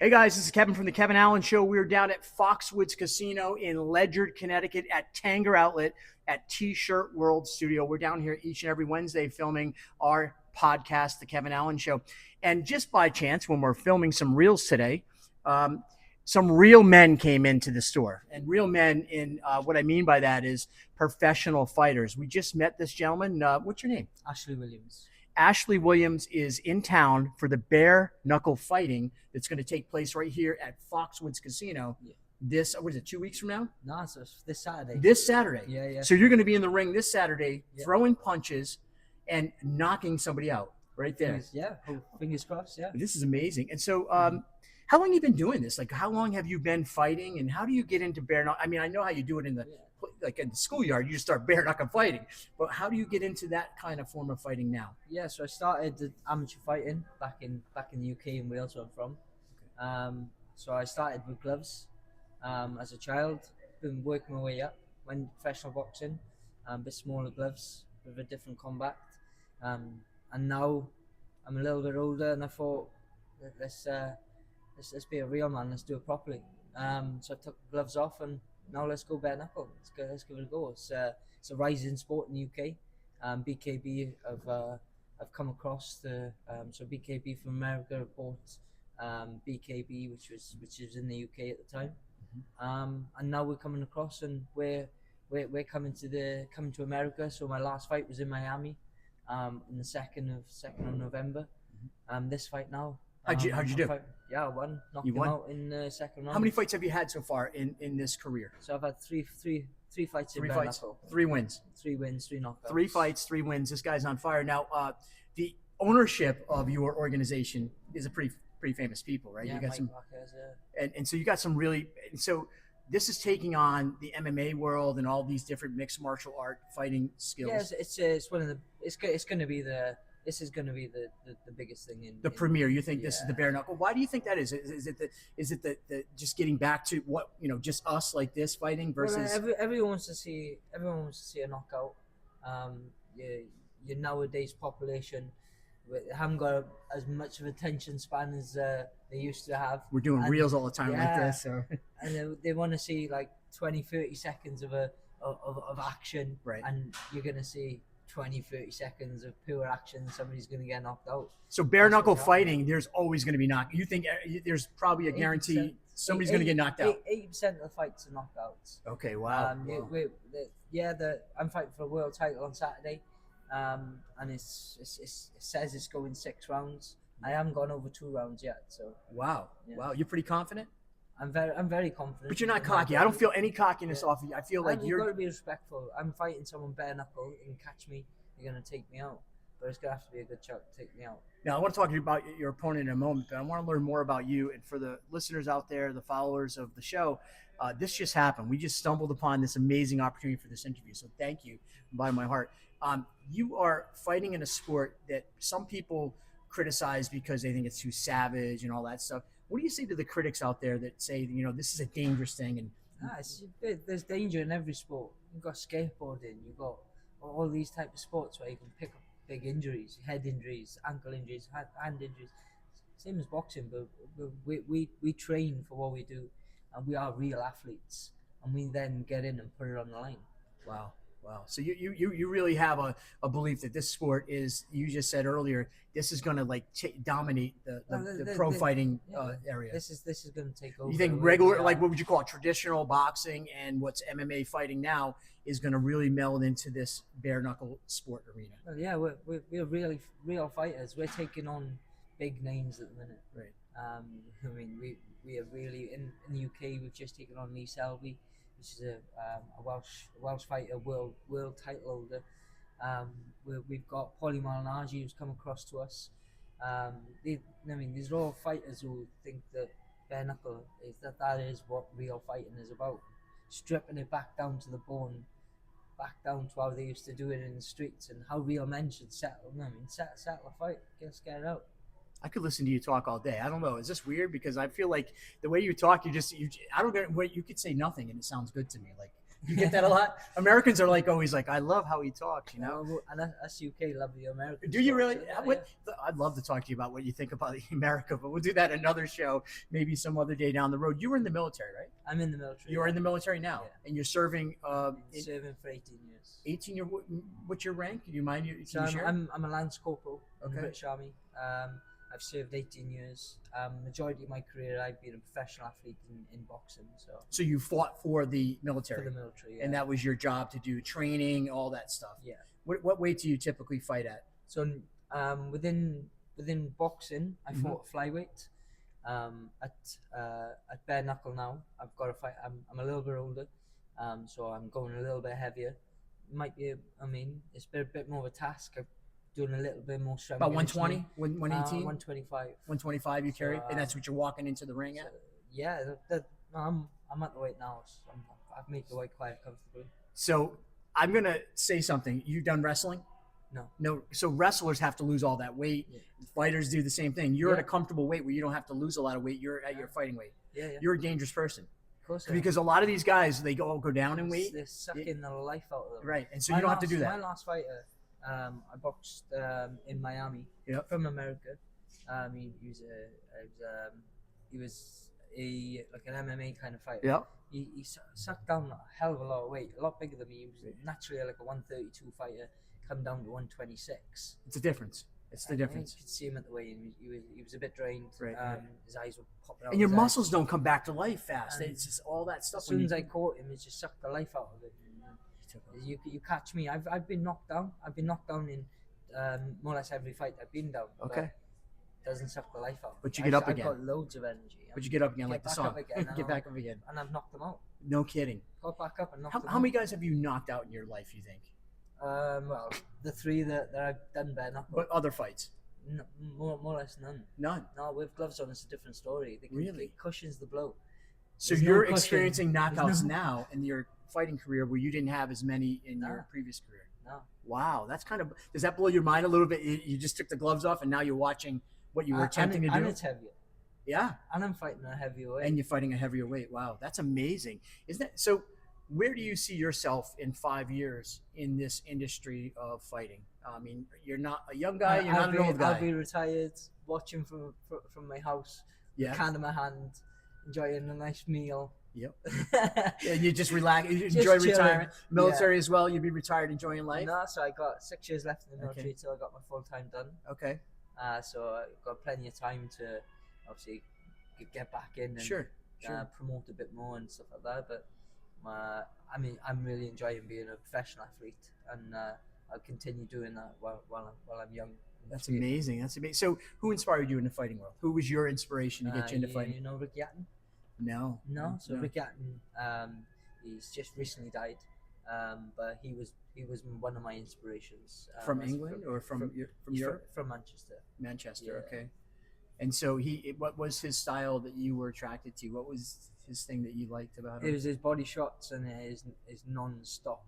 Hey guys, this is Kevin from the Kevin Allen Show. We're down at Foxwoods Casino in Ledyard, Connecticut at Tanger Outlet at T-Shirt World Studio. We're down here each and every Wednesday filming our podcast, The Kevin Allen Show. And just by chance, when we're filming some reels today, some real men came into the store. And real men, in what I mean by that is professional fighters. We just met this gentleman. What's your name? Ashley Williams. Ashley Williams is in town for the bare knuckle fighting that's going to take place right here at Foxwoods Casino. Yeah. This, what is it, 2 weeks from now? No, so it's this Saturday. This Saturday. Yeah. So you're going to be in the ring this Saturday, Yeah. throwing punches and knocking somebody out right there. Fingers crossed, yeah. This is amazing. And so, how long have you been doing this? Like, how long have you been fighting, and how do you get into bare knuckle? I mean, I know how you do it in the like in the schoolyard, you just start bare knuckle fighting. But how do you get into that kind of form of fighting now? Yeah, so I started amateur fighting back in the UK in Wales, where I'm from. So I started with gloves as a child, been working my way up, went professional boxing, a bit smaller gloves with a different combat. And now I'm a little bit older, and I thought, let's be a real man, let's do it properly. So I took the gloves off, and now let's go bare knuckle. Let's give it a go. It's a rising sport in the UK. BKB I've come across so BKB from America report BKB, which was in the UK at the time. And now we're coming across, and we're coming to America. So my last fight was in Miami, in the 2nd of November. This fight now. How'd you do? I won. Knocked him out in the second round. How many fights have you had so far in this career? So I've had three fights in bare knuckle. 3 wins. 3 wins, 3 knockouts. 3 fights, 3 wins. This guy's on fire. Now, the ownership of your organization is a pretty famous people, right? Yeah, you got Mike some, Marquez, and so you got some really. And so this is taking on the MMA world and all these different mixed martial art fighting skills. Yeah, it's one of the. It's going to be the. This is going to be the biggest thing in the premier. You think this is the bare knuckle? Why do you think that is? Is it the just getting back to what just us like this fighting versus? Well, everyone wants to see a knockout. Your nowadays population haven't got as much of attention span as they used to have. We're doing reels all the time like this, so. And they want to see like 20-30 seconds of action, right? And you're going to see 20-30 seconds of pure action. Somebody's going to get knocked out. So bare knuckle fighting, there's always going to be knocked. You think there's probably a guarantee somebody's going to get knocked out? 80% of the fights are knockouts. Okay, wow. I'm fighting for a world title on Saturday, and it says it's going 6 rounds. I haven't gone over 2 rounds yet. So wow, you're pretty confident. I'm very confident. But you're not cocky. I don't feel any cockiness off of you. I feel like you've got to be respectful. I'm fighting someone bare knuckle. You can catch me. You're going to take me out. But it's going to have to be a good shot to take me out. Now, I want to talk to you about your opponent in a moment, but I want to learn more about you. And for the listeners out there, the followers of the show, this just happened. We just stumbled upon this amazing opportunity for this interview. So thank you from the bottom of my heart. You are fighting in a sport that some people criticize because they think it's too savage and all that stuff. What do you say to the critics out there that say, this is a dangerous thing? And there's danger in every sport. You've got skateboarding, you've got all these types of sports where you can pick up big injuries, head injuries, ankle injuries, hand injuries. Same as boxing, but we train for what we do, and we are real athletes, and we then get in and put it on the line. Wow. So you really have a belief that this sport is, you just said earlier, this is going to dominate the pro fighting area. This is going to take over. You think regular, like what would you call it, traditional boxing and what's MMA fighting now is going to really meld into this bare knuckle sport arena? Well, yeah, we're really real fighters. We're taking on big names at the minute. Right. I mean, we are really in the UK. We've just taken on Lee Selby, which is a Welsh fighter, world title holder. We've got Paulie Malignaggi, who's come across to us. These are all fighters who think that bare knuckle that is what real fighting is about. Stripping it back down to the bone, back down to how they used to do it in the streets, and how real men should settle. Settle a fight, get scared out. I could listen to you talk all day. I don't know. Is this weird? Because I feel like the way you talk, I don't get what you could say nothing and it sounds good to me. Like You get that a lot. Americans are like always like, I love how he talks. You know. And us UK love the American. Do you really? Yeah. I'd love to talk to you about what you think about America, but we'll do that another show, maybe some other day down the road. You were in the military, right? I'm in the military. You are in the military now, and you're serving. Serving for 18 years. 18 year. What's your rank? Do you mind? So I'm a Lance Corporal in the British Army. I've served 18 years. Majority of my career, I've been a professional athlete in boxing. So you fought for the military. For the military, yeah. And that was your job to do training, all that stuff. Yeah. What weight do you typically fight at? So within boxing, I fought flyweight. At bare knuckle now, I've got to fight. I'm a little bit older, so I'm going a little bit heavier. Might be. I mean, it's been a bit more of a task. I'm doing a little bit more strength. About 120, 118, 125. 125 you carry, and that's what you're walking into the ring at. Yeah, I'm at the weight now. So I've made the weight quite comfortably. So I'm gonna say something. You've done wrestling? No. So wrestlers have to lose all that weight. Yeah. Fighters do the same thing. You're at a comfortable weight where you don't have to lose a lot of weight. You're at your fighting weight. Yeah. You're a dangerous person. Of course. Because a lot of these guys, they go down in weight. They're sucking the life out of them. Right, and so you don't have to do that. My last fighter, I boxed in Miami. Yep. From America. He was like an MMA kind of fighter. Yep. He sucked down a hell of a lot of weight, a lot bigger than me. He was naturally like a 132 fighter, come down to 126. It's a difference. It's the difference. You could see him at the weigh-in. He was a bit drained. Right. His eyes were popping out. And your muscles don't come back to life fast. It's just all that stuff. As soon as I caught him, it just sucked the life out of it. You catch me. I've been knocked down. I've been knocked down in more or less every fight I've been down. Okay. Doesn't suck the life out. But you get up again. I've got loads of energy. But you get up again like the song. Get back up again. And I've knocked them out. No kidding. Got back up and knocked them out. How many guys have you knocked out in your life, you think? Well, the 3 that I've done bare knuckle. But other fights? No, more or less none. None? No, with gloves on, it's a different story. Really? It cushions the blow. So you're experiencing knockouts now in your fighting career where you didn't have as many in your previous career? No. Wow, that's kind of, does that blow your mind a little bit? You just took the gloves off and now you're watching what you were attempting to do? And it's heavier. Yeah. And I'm fighting a heavier weight. And you're fighting a heavier weight. Wow, that's amazing. Isn't that so? Where do you see yourself in 5 years in this industry of fighting? I mean, you're not a young guy. You're not an old guy. I'll be retired, watching from my house, can in my hand, enjoying a nice meal. Yep. And you just relax. You enjoy retirement. Military as well. You'd be retired, enjoying life. No, so I got 6 years left in the military until I got my full time done. Okay. So I've got plenty of time to obviously get back in and promote a bit more and stuff like that. But I mean, I'm really enjoying being a professional athlete, and I'll continue doing that while I'm young. That's amazing. That's amazing. So, who inspired you in the fighting world? Who was your inspiration to get you into fighting? You know Rick Yatton? No. So Rick Yatton, he's just recently died, but he was one of my inspirations. From England or from Europe? From Manchester. Manchester, okay. And so what was his style that you were attracted to? What was his thing that you liked about him? It was his body shots and his non-stop.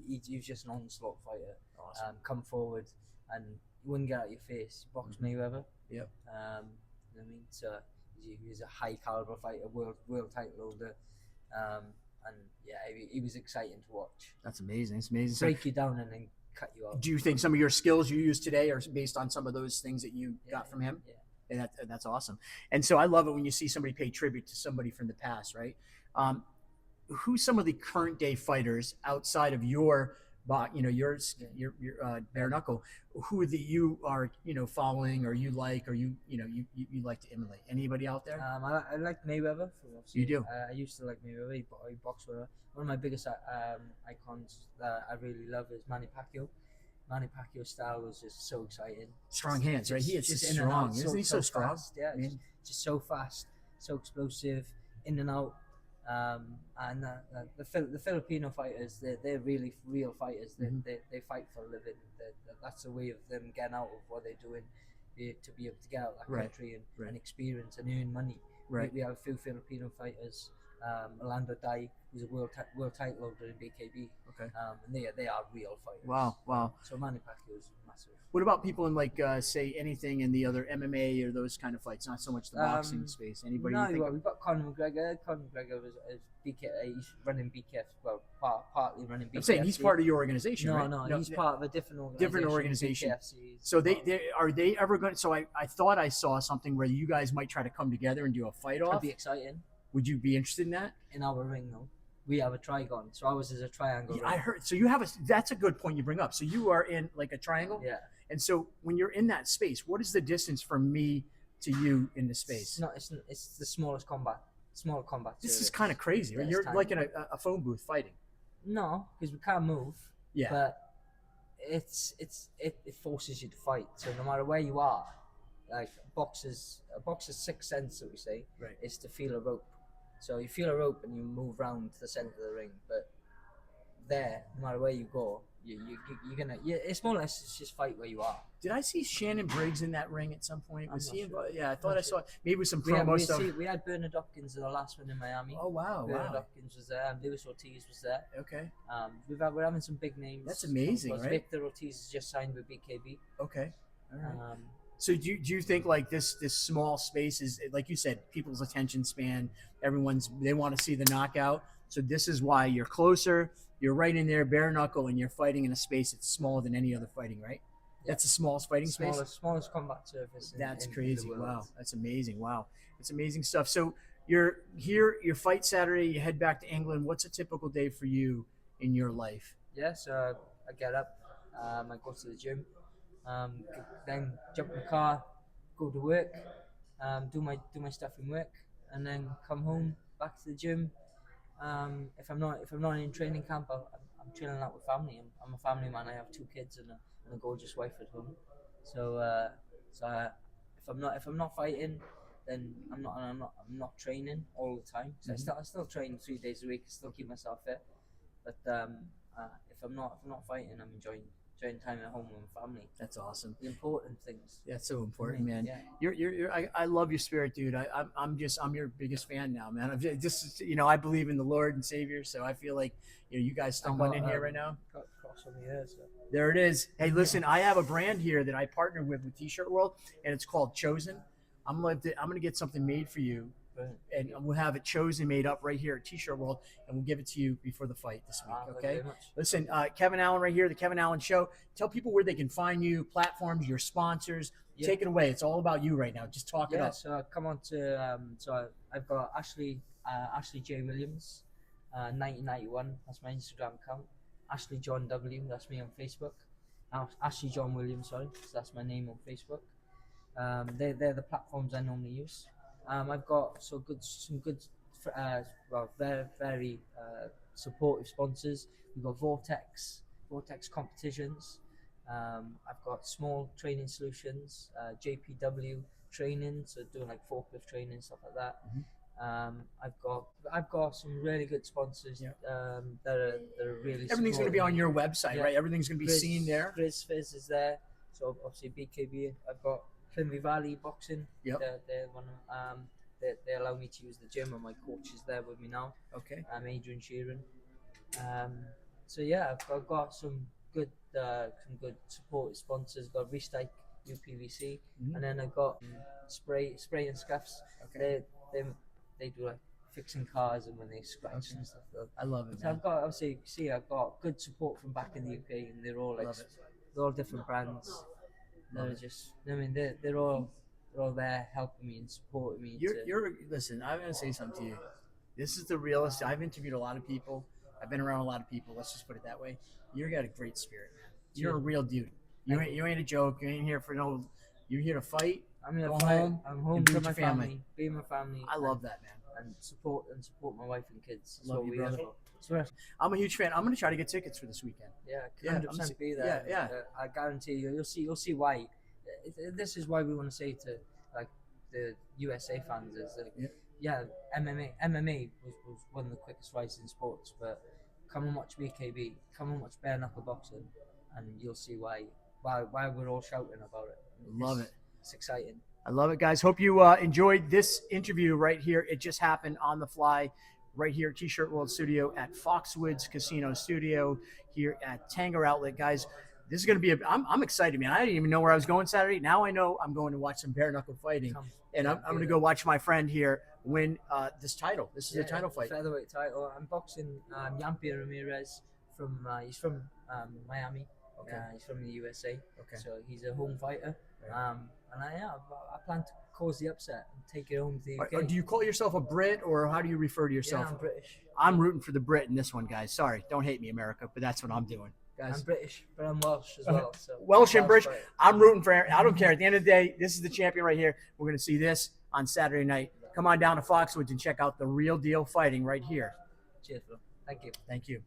He was just an onslaught fighter. Awesome. Come forward and he wouldn't get out of your face. He boxed Mayweather. Yep. You know what I mean? So he was a high caliber fighter, world title holder. And yeah, he was exciting to watch. That's amazing. It's amazing. Break you down and then cut you off. Do you think some of your skills you use today are based on some of those things that you got from him? Yeah. And that's awesome. And so I love it when you see somebody pay tribute to somebody from the past, right? Who's some of the current day fighters outside of your bare knuckle, who that you are, following or you like, or you like to emulate? Anybody out there? I like Mayweather. You do? I used to like Mayweather. He boxed with her. One of my biggest icons that I really love is Manny Pacquiao. Manny Pacquiao's style was just so exciting. Strong hands, right? He is just strong. Isn't he so strong? Fast. Yeah, just so fast, so explosive, in and out. And the Filipino fighters, they're really real fighters. They fight for a living. That's a way of them getting out of what they're doing, to be able to get out of that country and experience and earn money. Right. We have a few Filipino fighters Orlando Dai, who's a world title holder in BKB. Okay. And they are real fighters. Wow. So Manny Pacquiao is massive. What about people in like say anything in the other MMA or those kind of fights? Not so much the boxing space. Anybody? No, you think we've got Conor McGregor. Conor McGregor is BK. He's running BKF. Well, partly running BKF. I'm saying he's part of your organization, no, right? No, he's part of a different organization. BKFC. So are they ever going? So I thought I saw something where you guys might try to come together and do a fight off. That'd be exciting. Would you be interested in that? In our ring, though, we have a trigon. So ours is a triangle. Yeah, ring. I heard. So you have a. That's a good point you bring up. So you are in like a triangle. Yeah. And so when you're in that space, what is the distance from me to you in the space? It's the smallest combat. Small combat. This is kind of crazy. Right? You're like in a phone booth fighting. No, because we can't move. Yeah. But it forces you to fight. So no matter where you are, like a boxer's sixth sense, that we say, right, is to feel a rope. So you feel a rope and you move around to the center of the ring. But there, no matter where you go, you're gonna. It's more or less just fight where you are. Did I see Shannon Briggs in that ring at some point? Was he involved? Yeah, I thought I saw maybe with some promo stuff. We had Bernard Hopkins in the last one in Miami. Oh wow! Bernard Hopkins was there, and Luis Ortiz was there. Okay. We're having some big names. That's amazing, right? Victor Ortiz has just signed with BKB. Okay. All right. So do you think like this small space is, like you said, people's attention span, they want to see the knockout. So this is why you're closer, you're right in there, bare knuckle, and you're fighting in a space that's smaller than any other fighting, right? Yeah. That's the smallest fighting space? Smallest combat surface That's crazy. Wow. That's amazing. Wow. That's amazing stuff. So you're here, you fight Saturday, you head back to England. What's a typical day for you in your life? Yeah, so I get up, I go to the gym. Then jump in the car, go to work, do my stuff in work, and then come home back to the gym. If I'm not in training camp, I'm chilling out with family. I'm a family man. I have 2 kids and a gorgeous wife at home. So if I'm not fighting, then I'm not training all the time. So I still train 3 days a week. I still keep myself fit. But if I'm not fighting, I'm enjoying time at home with my family. That's awesome. The important things. That's so important, man. Yeah. I love your spirit, dude. I'm your biggest fan now, man. I'm just I believe in the Lord and Savior, so I feel like you guys stumbling in here right now. Got cross on the ear, so. There it is. Hey, listen, I have a brand here that I partnered with T-Shirt World, and it's called Chosen. I'm gonna get something made for you. And we'll have it chosen, made up right here at T-Shirt World, and we'll give it to you before the fight this week. Okay. Listen, Kevin Allen right here, the Kevin Allen Show. Tell people where they can find you, platforms, your sponsors. Yeah. Take it away. It's all about you right now. Just talk it up. So come on to I've got Ashley J Williams, 1991. That's my Instagram account. Ashley John W. That's me on Facebook. Ashley John Williams. Sorry, so that's my name on Facebook. They're the platforms I normally use. I've got some good, very supportive sponsors. We've got Vortex competitions. I've got Small Training Solutions, JPW training, so doing like forklift training, stuff like that. I've got some really good sponsors that are really. Everything's going to be on your website, right? Everything's going to be seen there. Grizz Fizz is there, so obviously BKB. I've got Clinby Valley Boxing. Yep. They allow me to use the gym, and my coach is there with me now. Okay. I'm Adrian Sheeran. So yeah, I've got some good support sponsors. Got Restike UPVC, and then I've got Spray and Scuffs. Okay. They do like fixing cars and when they scratch and stuff. I love it. So I've got good support from back in the UK, and they're all different brands. They're all there helping me and supporting me. Listen, I'm gonna say something to you. This is the realest. I've interviewed a lot of people. I've been around a lot of people. Let's just put it that way. You got a great spirit, man. You're a real dude. You ain't a joke. You ain't here for no. You're here to fight. I'm here to fight. I'm home to my family. Be my family. I love that, man. And support my wife and kids. Love you, brother. I'm a huge fan. I'm gonna try to get tickets for this weekend. Yeah, 100% be there. Yeah. I guarantee you. You'll see why. This is why we want to say to like the USA fans is like, MMA was one of the quickest fights in sports, but come and watch BKB, come and watch bare knuckle boxing, and you'll see why we're all shouting about it. Love it. It's exciting. I love it, guys. Hope you enjoyed this interview right here. It just happened on the fly, right here at T-Shirt World Studio at Foxwoods Casino Studio here at Tanger Outlet. Guys, this is going to be I'm excited, man. I didn't even know where I was going Saturday. Now I know I'm going to watch some bare knuckle fighting, and I'm going to go watch my friend here win this title. This is a title fight. Featherweight title. I'm boxing Yampi Ramirez from he's from Miami. Okay. He's from the USA. Okay. So he's a home fighter. Right. And I plan to cause the upset and take it home to the UK. Do you call yourself a Brit, or how do you refer to yourself? Yeah, I'm British. I'm rooting for the Brit in this one, guys. Sorry, don't hate me, America, but that's what I'm doing, guys. I'm British, but I'm Welsh as well. So Welsh and British. I'm rooting for. I don't care. At the end of the day, this is the champion right here. We're going to see this on Saturday night. Come on down to Foxwoods and check out the real deal fighting right here. Cheers, bro. Thank you. Thank you.